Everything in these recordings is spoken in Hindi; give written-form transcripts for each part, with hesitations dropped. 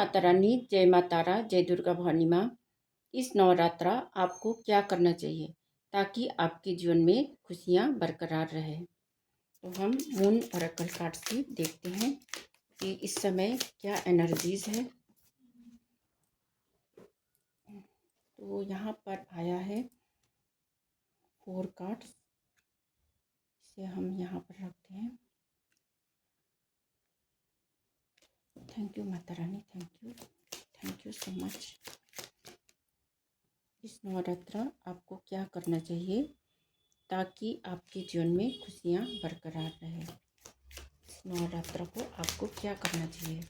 माता रानी, जय माता तारा, जय दुर्गा भवानी माँ। इस नवरात्रा आपको क्या करना चाहिए ताकि आपके जीवन में खुशियाँ बरकरार रहे। तो हम मून ओरेकल कार्ड से देखते हैं कि इस समय क्या एनर्जीज है। तो यहाँ पर आया है 4 कार्ड्स, इसे हम यहाँ पर रखते हैं। Thank you Mata Rani, thank you so much. इस नवरात्रा आपको क्या करना चाहिए ताकि आपके जीवन में खुशियाँ बरकरार रहे। इस नवरात्रा को आपको क्या करना चाहिए।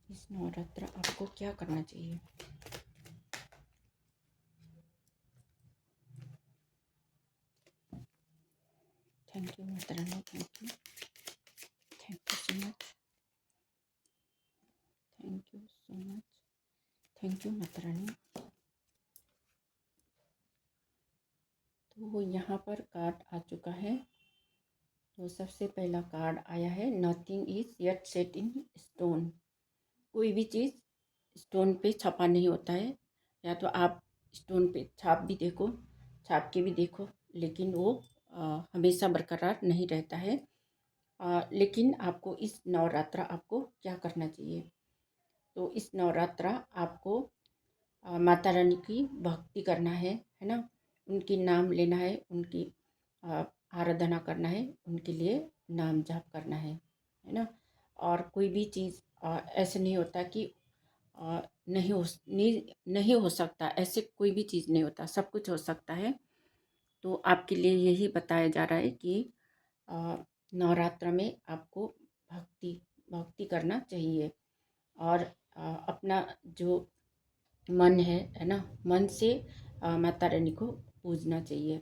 इस नवरात्रा आपको क्या करना चाहिए। Thank you Mata Rani, thank you so much, thank you so much, thank you Mata Rani. तो यहाँ पर कार्ड आ चुका है। तो सबसे पहला कार्ड आया है nothing is yet set in stone. कोई भी चीज़ स्टोन पे छपा नहीं होता है। या तो आप स्टोन पे छाप के भी देखो, लेकिन वो हमेशा बरकरार नहीं रहता है। लेकिन आपको इस नवरात्रा आपको क्या करना चाहिए। तो इस नवरात्रा आपको माता रानी की भक्ति करना है ना। उनकी नाम लेना है, उनकी आराधना करना है, उनके लिए नाम जाप करना है ना। और कोई भी चीज़ ऐसे नहीं होता कि नहीं हो सकता। ऐसे कोई भी चीज़ नहीं होता, सब कुछ हो सकता है। तो आपके लिए यही बताया जा रहा है कि नवरात्र में आपको भक्ति भक्ति करना चाहिए। और अपना जो मन है ना, मन से माता रानी को पूजना चाहिए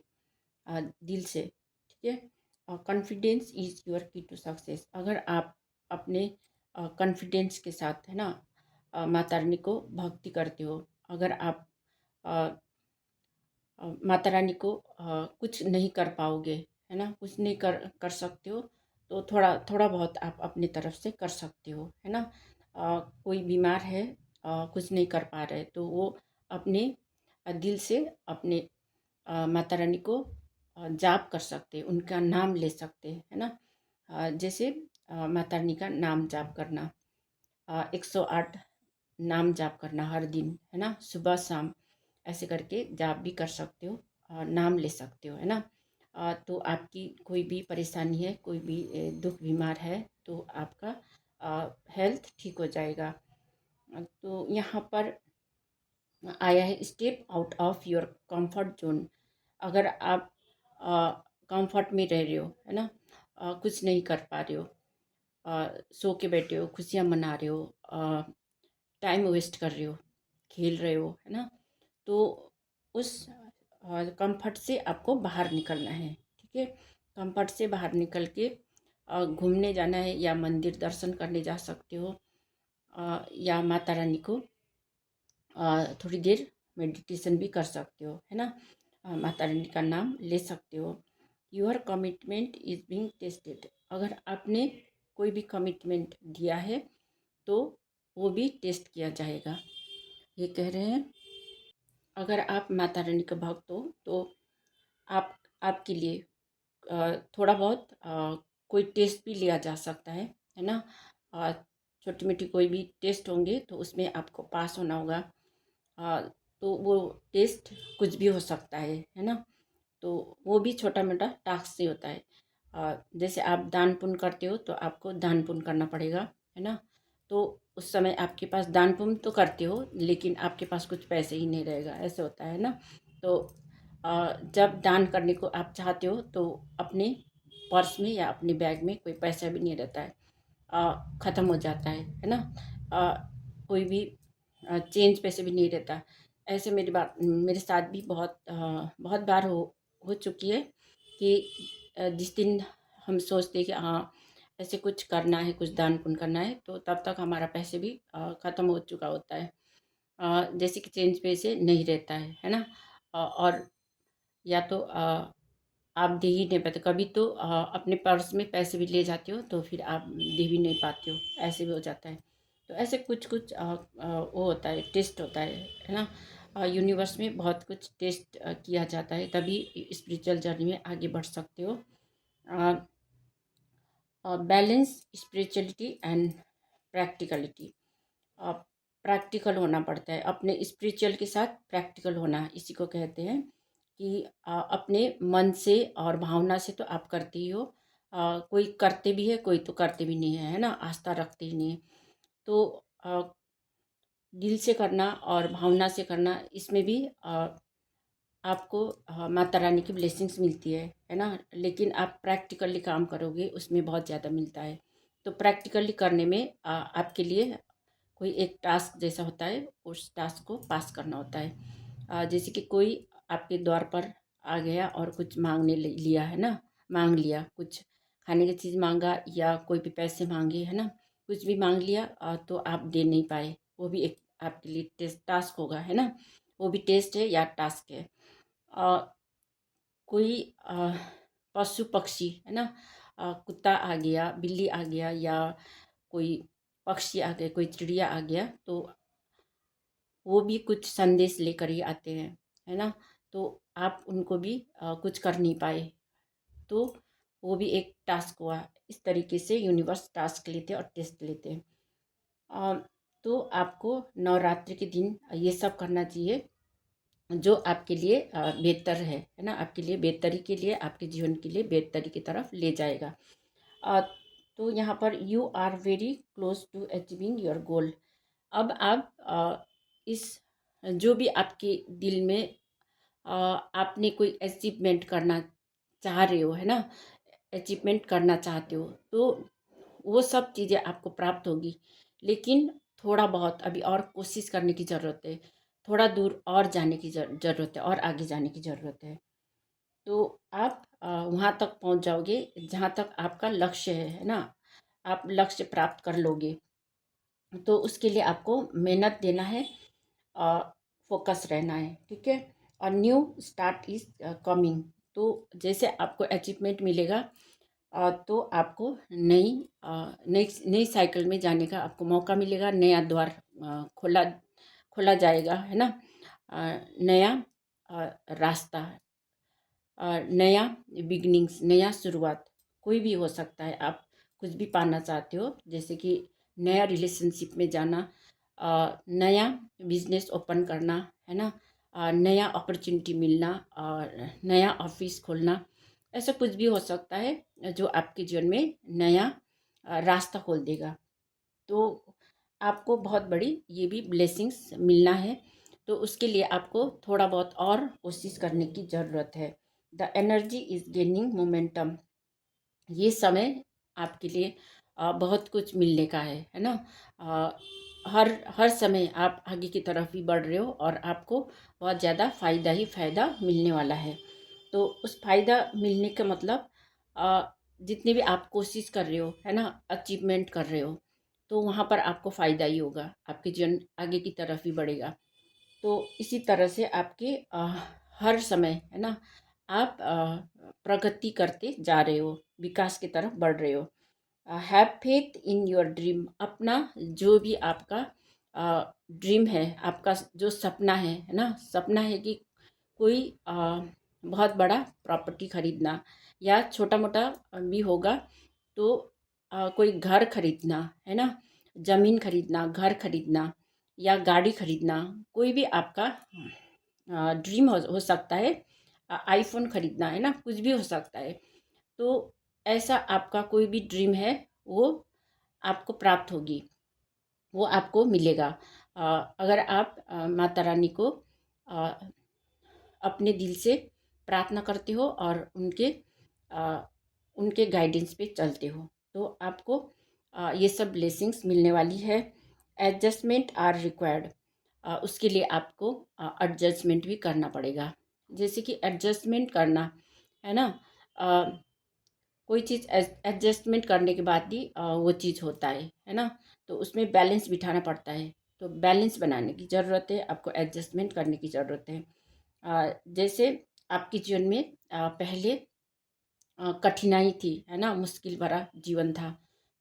दिल से, ठीक है। कॉन्फिडेंस इज़ योर की टू सक्सेस। अगर आप अपने कॉन्फिडेंस के साथ है ना माता रानी को भक्ति करते हो। अगर आप माता रानी को कुछ नहीं कर पाओगे, है ना, कुछ नहीं कर सकते हो, तो थोड़ा थोड़ा बहुत आप अपनी तरफ से कर सकते हो, है ना। कोई बीमार है, कुछ नहीं कर पा रहे, तो वो अपने दिल से अपने माता रानी को जाप कर सकते, उनका नाम ले सकते, है ना। जैसे माता रानी का नाम जाप करना, 108 नाम जाप करना हर दिन, है ना, सुबह शाम ऐसे करके जाप भी कर सकते हो, नाम ले सकते हो, है ना। तो आपकी कोई भी परेशानी है, कोई भी दुख बीमार है, तो आपका हेल्थ ठीक हो जाएगा। तो यहाँ पर आया है step out of your comfort zone. अगर आप कंफर्ट में रह रहे हो, है ना, कुछ नहीं कर पा रहे हो, सो के बैठे हो, खुशियाँ मना रहे हो, टाइम वेस्ट कर रहे हो, खेल रहे हो, है ना, तो उस कंफर्ट से आपको बाहर निकलना है, ठीक है। कंफर्ट से बाहर निकल के घूमने जाना है, या मंदिर दर्शन करने जा सकते हो, या माता रानी को थोड़ी देर मेडिटेशन भी कर सकते हो, है ना। माता रानी का नाम ले सकते हो। Your commitment is being tested. अगर आपने कोई भी कमिटमेंट दिया है तो वो भी टेस्ट किया जाएगा, ये कह रहे हैं। अगर आप माता रानी का भक्त हो तो आपके लिए थोड़ा बहुत कोई टेस्ट भी लिया जा सकता है ना। छोटी मोटी कोई भी टेस्ट होंगे तो उसमें आपको पास होना होगा। अ, तो वो टेस्ट कुछ भी हो सकता है ना। तो वो भी छोटा मोटा टास्क से होता है। जैसे आप दान पुण्य करते हो तो आपको दान पुण्य करना पड़ेगा, है ना। तो उस समय आपके पास दान पुण्य तो करते हो, लेकिन आपके पास कुछ पैसे ही नहीं रहेगा, ऐसे होता है ना। तो जब दान करने को आप चाहते हो तो अपने पर्स में या अपने बैग में कोई पैसा भी नहीं रहता है, ख़त्म हो जाता है ना। कोई भी चेंज पैसे भी नहीं रहता। ऐसे मेरे साथ भी बहुत बार हो चुकी है कि जिस दिन हम सोचते कि हाँ ऐसे कुछ करना है, कुछ दान पुण्य करना है, तो तब तक हमारा पैसे भी ख़त्म हो चुका होता है। जैसे कि चेंज पैसे नहीं रहता है ना। और या तो आप दे ही नहीं पाते। कभी तो अपने पर्स में पैसे भी ले जाते हो तो फिर आप दे भी नहीं पाते हो, ऐसे भी हो जाता है। तो ऐसे कुछ कुछ वो होता है, टेस्ट होता है ना। यूनिवर्स में बहुत कुछ टेस्ट किया जाता है, तभी स्पिरिचुअल जर्नी में आगे बढ़ सकते हो। Balance spirituality and practicality. Practical होना पड़ता है, अपने स्पिरिचुअल के साथ प्रैक्टिकल होना इसी को कहते हैं कि अपने मन से और भावना से तो आप करते ही हो। कोई करते भी है, कोई तो करते भी नहीं है, है ना, आस्था रखते ही नहीं है। तो अ, दिल से करना और भावना से करना, इसमें भी आपको माता रानी की ब्लेसिंग्स मिलती है ना। लेकिन आप प्रैक्टिकली काम करोगे उसमें बहुत ज़्यादा मिलता है। तो प्रैक्टिकली करने में आपके लिए कोई एक टास्क जैसा होता है, उस टास्क को पास करना होता है। जैसे कि कोई आपके द्वार पर आ गया और कुछ मांगने लिया है ना, मांग लिया, कुछ खाने की चीज़ मांगा या कोई भी पैसे मांगे, है ना, कुछ भी मांग लिया, तो आप दे नहीं पाए। वो भी एक आपके लिए टेस्ट टास्क होगा, है ना। वो भी टेस्ट है या टास्क है। अ, कोई पशु पक्षी, है ना, कुत्ता आ गया, बिल्ली आ गया, या कोई पक्षी आ गए, कोई चिड़िया आ गया, तो वो भी कुछ संदेश लेकर ही आते हैं, है ना। तो आप उनको भी कुछ कर नहीं पाए, तो वो भी एक टास्क हुआ। इस तरीके से यूनिवर्स टास्क लेते हैं और टेस्ट लेते हैं। अ, तो आपको नवरात्रि के दिन ये सब करना चाहिए जो आपके लिए बेहतर है ना, आपके लिए बेहतरी के लिए, आपके जीवन के लिए बेहतरी की तरफ ले जाएगा। अ, तो यहाँ पर you are very close to achieving your goal. अब आप इस जो भी आपके दिल में आपने कोई अचीवमेंट करना चाह रहे हो, है ना, अचीवमेंट करना चाहते हो, तो वो सब चीज़ें आपको प्राप्त होगी। लेकिन थोड़ा बहुत अभी और कोशिश करने की ज़रूरत है, थोड़ा दूर और जाने की ज़रूरत है, और आगे जाने की ज़रूरत है। तो आप वहाँ तक पहुँच जाओगे जहाँ तक आपका लक्ष्य है ना, आप लक्ष्य प्राप्त कर लोगे। तो उसके लिए आपको मेहनत देना है, फोकस रहना है, ठीक है। और न्यू स्टार्ट इज कमिंग। तो जैसे आपको अचीवमेंट मिलेगा, तो आपको नई नई नई साइकिल में जाने का आपको मौका मिलेगा, नया द्वार खोला खोला जाएगा, है ना। नया रास्ता, नया बिगनिंग्स, नया शुरुआत, कोई भी हो सकता है। आप कुछ भी पाना चाहते हो, जैसे कि नया रिलेशनशिप में जाना, नया बिजनेस ओपन करना, है ना, नया अपॉर्चुनिटी मिलना, और नया ऑफिस खोलना, ऐसा कुछ भी हो सकता है जो आपके जीवन में नया रास्ता खोल देगा। तो आपको बहुत बड़ी ये भी ब्लेसिंग्स मिलना है। तो उसके लिए आपको थोड़ा बहुत और कोशिश करने की ज़रूरत है। The energy is gaining momentum. ये समय आपके लिए बहुत कुछ मिलने का है ना। अ, हर हर समय आप आगे की तरफ ही बढ़ रहे हो, और आपको बहुत ज़्यादा फ़ायदा ही फ़ायदा मिलने वाला है। तो उस फ़ायदा मिलने का मतलब जितनी भी आप कोशिश कर रहे हो, है ना, अचीवमेंट कर रहे हो, तो वहाँ पर आपको फ़ायदा ही होगा, आपके जीवन आगे की तरफ ही बढ़ेगा। तो इसी तरह से आपके हर समय, है ना, आप प्रगति करते जा रहे हो, विकास की तरफ बढ़ रहे हो। Have faith in your dream. अपना जो भी आपका ड्रीम है, आपका जो सपना है ना, सपना है कि कोई बहुत बड़ा प्रॉपर्टी खरीदना, या छोटा मोटा भी होगा, तो कोई घर खरीदना, है ना, ज़मीन खरीदना, घर खरीदना, या गाड़ी खरीदना, कोई भी आपका ड्रीम हो सकता है। आईफोन खरीदना, है ना, कुछ भी हो सकता है। तो ऐसा आपका कोई भी ड्रीम है, वो आपको प्राप्त होगी, वो आपको मिलेगा। अ, अगर आप माता रानी को अ, अपने दिल से प्रार्थना करते हो और अ, उनके गाइडेंस पे चलते हो, तो आपको ये सब ब्लेसिंग्स मिलने वाली है। Adjustment are required. उसके लिए आपको एडजस्टमेंट भी करना पड़ेगा। जैसे कि एडजस्टमेंट करना, है ना, अ, कोई चीज़ एडजस्टमेंट करने के बाद ही वो चीज़ होता है ना। तो उसमें बैलेंस बिठाना पड़ता है। तो बैलेंस बनाने की ज़रूरत है, आपको एडजस्टमेंट करने की ज़रूरत है। जैसे आपके जीवन में पहले कठिनाई थी, है ना, मुश्किल भरा जीवन था।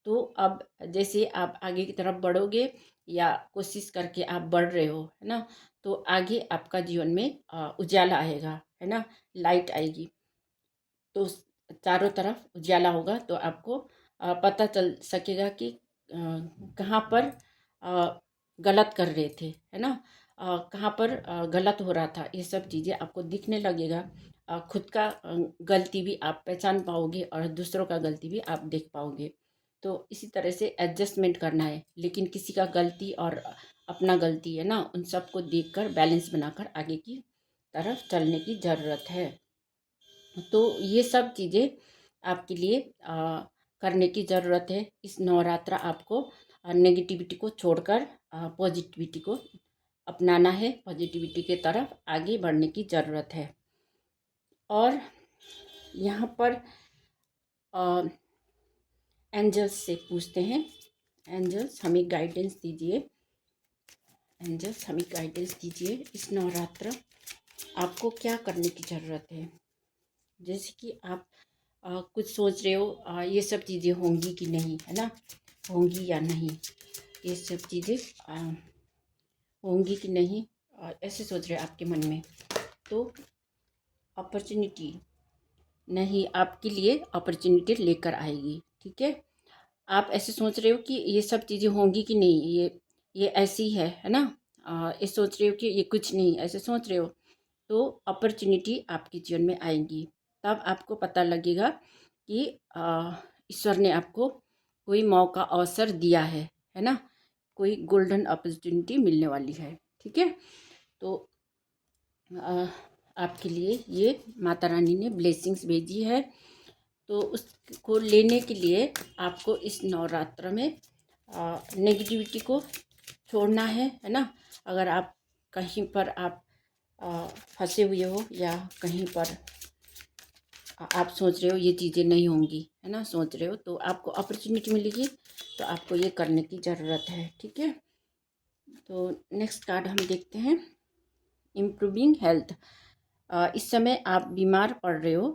तो अब जैसे आप आगे की तरफ बढ़ोगे या कोशिश करके आप बढ़ रहे हो, है ना, तो आगे आपका जीवन में उजाला आएगा, है ना, लाइट आएगी। तो चारों तरफ उजाला होगा तो आपको पता चल सकेगा कि कहाँ पर गलत कर रहे थे, है ना, कहाँ पर गलत हो रहा था, ये सब चीज़ें आपको दिखने लगेगा। खुद का गलती भी आप पहचान पाओगे और दूसरों का गलती भी आप देख पाओगे। तो इसी तरह से एडजस्टमेंट करना है, लेकिन किसी का गलती और अपना गलती, है ना, उन सबको देखकर बैलेंस बनाकर आगे की तरफ चलने की ज़रूरत है। तो ये सब चीज़ें आपके लिए करने की ज़रूरत है। इस नवरात्रा आपको नेगेटिविटी को छोड़कर पॉजिटिविटी को अपनाना है, पॉजिटिविटी के तरफ आगे बढ़ने की ज़रूरत है। और यहाँ पर एंजल्स से पूछते हैं, एंजल्स हमें गाइडेंस दीजिए, एंजल्स हमें गाइडेंस दीजिए, इस नवरात्र आपको क्या करने की ज़रूरत है। जैसे कि आप कुछ सोच रहे हो, ये सब चीज़ें होंगी कि नहीं, है ना, होंगी या नहीं, ये सब चीज़ें होंगी कि नहीं, ऐसे सोच रहे हो आपके मन में। तो अपॉर्चुनिटी नहीं, आपके लिए अपॉर्चुनिटी लेकर आएगी, ठीक है। आप ऐसे सोच रहे हो कि ये सब चीज़ें होंगी कि नहीं, ये ऐसी है ना, ये सोच रहे हो कि ये कुछ नहीं, ऐसे सोच रहे हो, तो अपॉर्चुनिटी आपके जीवन में आएंगी। तब आपको पता लगेगा कि ईश्वर ने आपको कोई मौका अवसर दिया है ना, कोई गोल्डन अपॉर्चुनिटी मिलने वाली है, ठीक है। तो आपके लिए ये माता रानी ने ब्लेसिंग्स भेजी है। तो उसको लेने के लिए आपको इस नवरात्र में नेगेटिविटी को छोड़ना है ना। अगर आप कहीं पर आप फंसे हुए हो या कहीं पर आप सोच रहे हो ये चीज़ें नहीं होंगी, है ना, सोच रहे हो, तो आपको अपॉर्चुनिटी मिलेगी, तो आपको ये करने की ज़रूरत है, ठीक है। तो नेक्स्ट कार्ड हम देखते हैं, इम्प्रूविंग हेल्थ। इस समय आप बीमार पड़ रहे हो,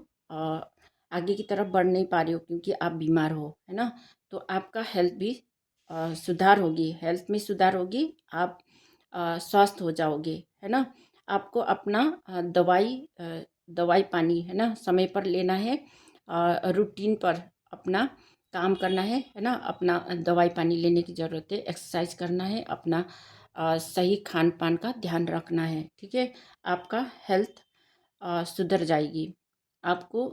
आगे की तरफ बढ़ नहीं पा रहे हो क्योंकि आप बीमार हो, है ना, तो आपका हेल्थ भी सुधार होगी, हेल्थ में सुधार होगी, आप स्वस्थ हो जाओगे, है ना। आपको अपना दवाई पानी, है ना, समय पर लेना है, रूटीन पर अपना काम करना है ना, अपना दवाई पानी लेने की ज़रूरत है, एक्सरसाइज करना है, अपना सही खान पान का ध्यान रखना है, ठीक है। आपका हेल्थ सुधर जाएगी। आपको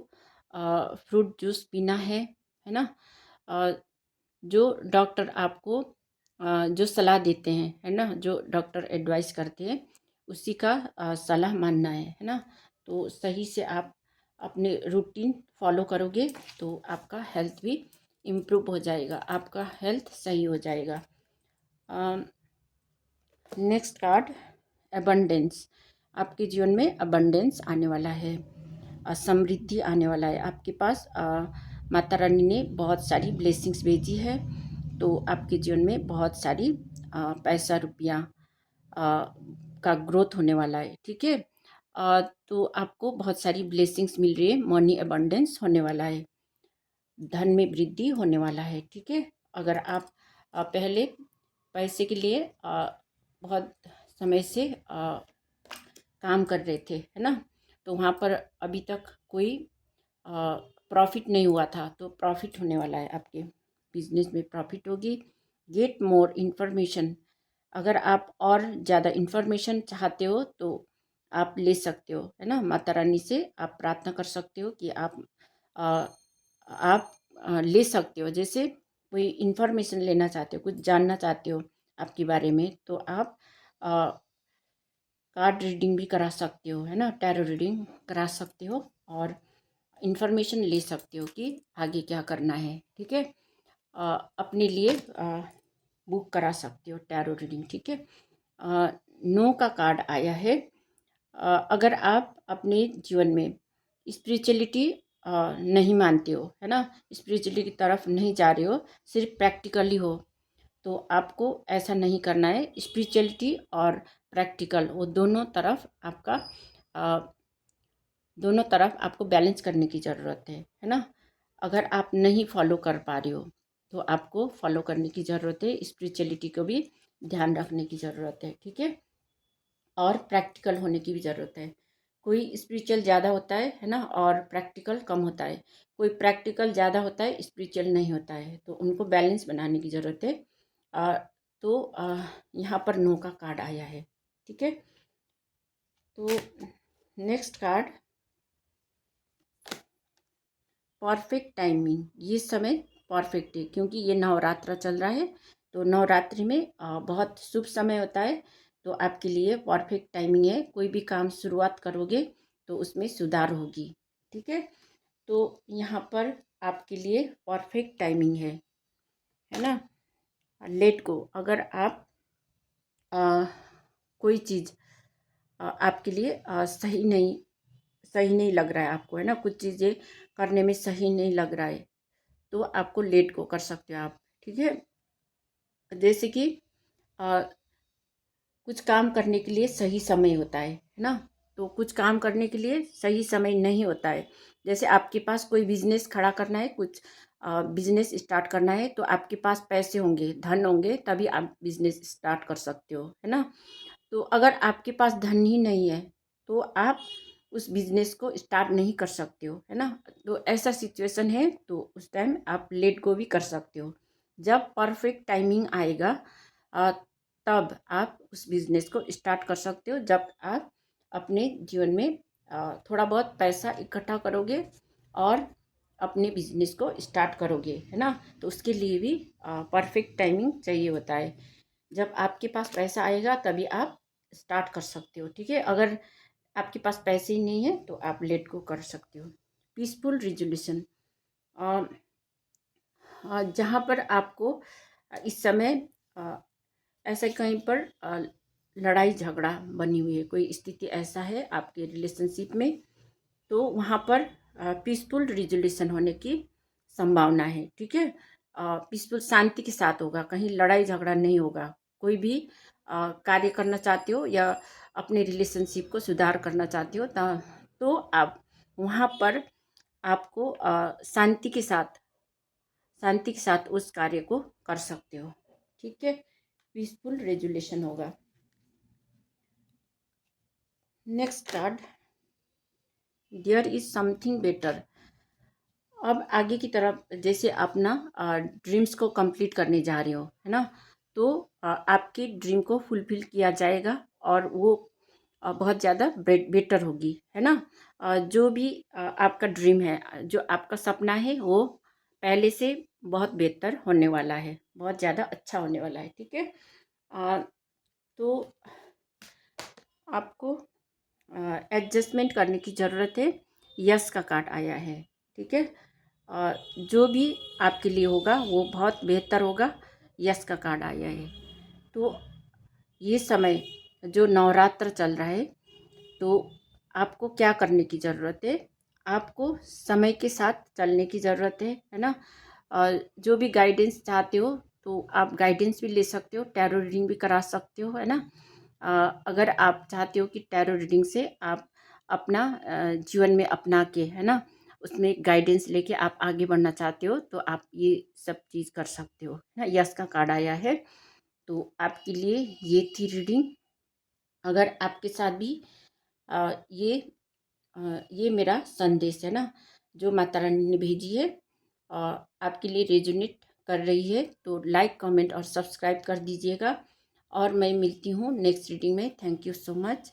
फ्रूट जूस पीना है ना, अ, जो डॉक्टर आपको जो सलाह देते हैं, है ना, जो डॉक्टर एडवाइस करते हैं उसी का सलाह मानना है ना। तो सही से आप अपने रूटीन फॉलो करोगे तो आपका हेल्थ भी इम्प्रूव हो जाएगा, आपका हेल्थ सही हो जाएगा। Next card, abundance. आपके जीवन में अबंडेंस आने वाला है, समृद्धि आने वाला है आपके पास। माता रानी ने बहुत सारी ब्लेसिंग्स भेजी है, तो आपके जीवन में बहुत सारी पैसा रुपया का ग्रोथ होने वाला है, ठीक है। तो आपको बहुत सारी ब्लेसिंग्स मिल रही है, मनी अबंडेंस होने वाला है, धन में वृद्धि होने वाला है, ठीक है। अगर आप पहले पैसे के लिए बहुत समय से काम कर रहे थे, है ना, तो वहाँ पर अभी तक कोई प्रॉफिट नहीं हुआ था, तो प्रॉफिट होने वाला है, आपके बिजनेस में प्रॉफिट होगी। Get more information. अगर आप और ज़्यादा इन्फॉर्मेशन चाहते हो तो आप ले सकते हो, है ना, माता रानी से आप प्रार्थना कर सकते हो कि आ, आप ले सकते हो। जैसे कोई इन्फॉर्मेशन लेना चाहते हो, कुछ जानना चाहते हो आपके बारे में, तो आप कार्ड रीडिंग भी करा सकते हो, है ना, टैरो रीडिंग करा सकते हो और इन्फॉर्मेशन ले सकते हो कि आगे क्या करना है, ठीक है। अपने लिए बुक करा सकते हो टैरो रीडिंग, ठीक है। नो का कार्ड आया है। अगर आप अपने जीवन में स्पिरिचुअलिटी नहीं मानते हो, है ना, स्पिरिचुअलिटी की तरफ नहीं जा रहे हो, सिर्फ प्रैक्टिकली हो, तो आपको ऐसा नहीं करना है। स्पिरिचुअलिटी और प्रैक्टिकल वो दोनों तरफ आपका दोनों तरफ आपको बैलेंस करने की ज़रूरत है ना। अगर आप नहीं फॉलो कर पा रहे हो तो आपको फॉलो करने की ज़रूरत है, स्पिरिचुअलिटी को भी ध्यान रखने की ज़रूरत है, ठीक है। और प्रैक्टिकल होने की भी ज़रूरत है। कोई स्पिरिचुअल ज़्यादा होता है ना, और प्रैक्टिकल कम होता है। कोई प्रैक्टिकल ज़्यादा होता है, स्पिरिचुअल नहीं होता है, तो उनको बैलेंस बनाने की ज़रूरत है। तो यहाँ पर नो का कार्ड आया है, ठीक है। तो नेक्स्ट कार्ड, परफेक्ट टाइमिंग। ये समय परफेक्ट है क्योंकि ये नवरात्र चल रहा है, तो नवरात्रि में बहुत शुभ समय होता है, तो आपके लिए परफेक्ट टाइमिंग है। कोई भी काम शुरुआत करोगे तो उसमें सुधार होगी, ठीक है। तो यहाँ पर आपके लिए परफेक्ट टाइमिंग है ना। लेट गो, अगर आप कोई चीज़ आपके लिए सही नहीं लग रहा है आपको, है ना, कुछ चीज़ें करने में सही नहीं लग रहा है, तो आपको लेट गो कर सकते हो आप, ठीक है। जैसे कि अ, कुछ काम करने के लिए सही समय होता है ना, तो कुछ काम करने के लिए सही समय नहीं होता है। जैसे आपके पास कोई बिजनेस खड़ा करना है, कुछ बिजनेस स्टार्ट करना है, तो आपके पास पैसे होंगे, धन होंगे, तभी आप बिजनेस स्टार्ट कर सकते हो, है ना। तो अगर आपके पास धन ही नहीं है तो आप उस बिजनेस को स्टार्ट नहीं कर सकते हो, है ना। तो ऐसा सिचुएशन है, तो उस टाइम आप लेट गो भी कर सकते हो। जब परफेक्ट टाइमिंग आएगा अ, तब आप उस बिजनेस को स्टार्ट कर सकते हो, जब आप अपने जीवन में थोड़ा बहुत पैसा इकट्ठा करोगे और अपने बिजनेस को स्टार्ट करोगे, है ना। तो उसके लिए भी परफेक्ट टाइमिंग चाहिए होता है। जब आपके पास पैसा आएगा तभी आप स्टार्ट कर सकते हो, ठीक है। अगर आपके पास पैसे ही नहीं है तो आप लेट गो कर सकते हो। पीसफुल रिजोल्यूशन, जहाँ पर आपको इस समय अ, ऐसे कहीं पर लड़ाई झगड़ा बनी हुई है, कोई स्थिति ऐसा है आपके रिलेशनशिप में, तो वहाँ पर पीसफुल रिजोल्यूशन होने की संभावना है, ठीक है। पीसफुल शांति के साथ होगा, कहीं लड़ाई झगड़ा नहीं होगा। कोई भी कार्य करना चाहते हो या अपने रिलेशनशिप को सुधार करना चाहते हो, तो आप वहाँ पर आपको शांति के साथ उस कार्य को कर सकते हो, ठीक है। पीसफुल रेजुलेशन होगा। Next card, there is something better. अब आगे की तरफ, जैसे अपना ड्रीम्स को कंप्लीट करने जा रहे हो, है ना, तो आपके ड्रीम को फुलफिल किया जाएगा और वो बहुत ज़्यादा बेटर होगी, है ना। जो भी आपका ड्रीम है, जो आपका सपना है, वो पहले से बहुत बेहतर होने वाला है, बहुत ज़्यादा अच्छा होने वाला है, ठीक है। तो आपको एडजस्टमेंट करने की ज़रूरत है। यस का कार्ड आया है, ठीक है। जो भी आपके लिए होगा वो बहुत बेहतर होगा, यस का कार्ड आया है। तो ये समय जो नवरात्र चल रहा है, तो आपको क्या करने की ज़रूरत है, आपको समय के साथ चलने की ज़रूरत है ना। जो भी गाइडेंस चाहते हो तो आप गाइडेंस भी ले सकते हो, टैरो रीडिंग भी करा सकते हो, है ना। अगर आप चाहते हो कि टैरो रीडिंग से आप अपना जीवन में अपना के, है ना, उसमें गाइडेंस लेके आप आगे बढ़ना चाहते हो, तो आप ये सब चीज़ कर सकते हो, है ना। यस का कार्ड आया है, तो आपके लिए ये थी रीडिंग। अगर आपके साथ भी अ, ये ये मेरा संदेश है ना, जो माता रानी ने भेजी है, आपके लिए रेजोनेट कर रही है, तो लाइक कमेंट और सब्सक्राइब कर दीजिएगा। और मैं मिलती हूँ नेक्स्ट रीडिंग में। Thank you so much.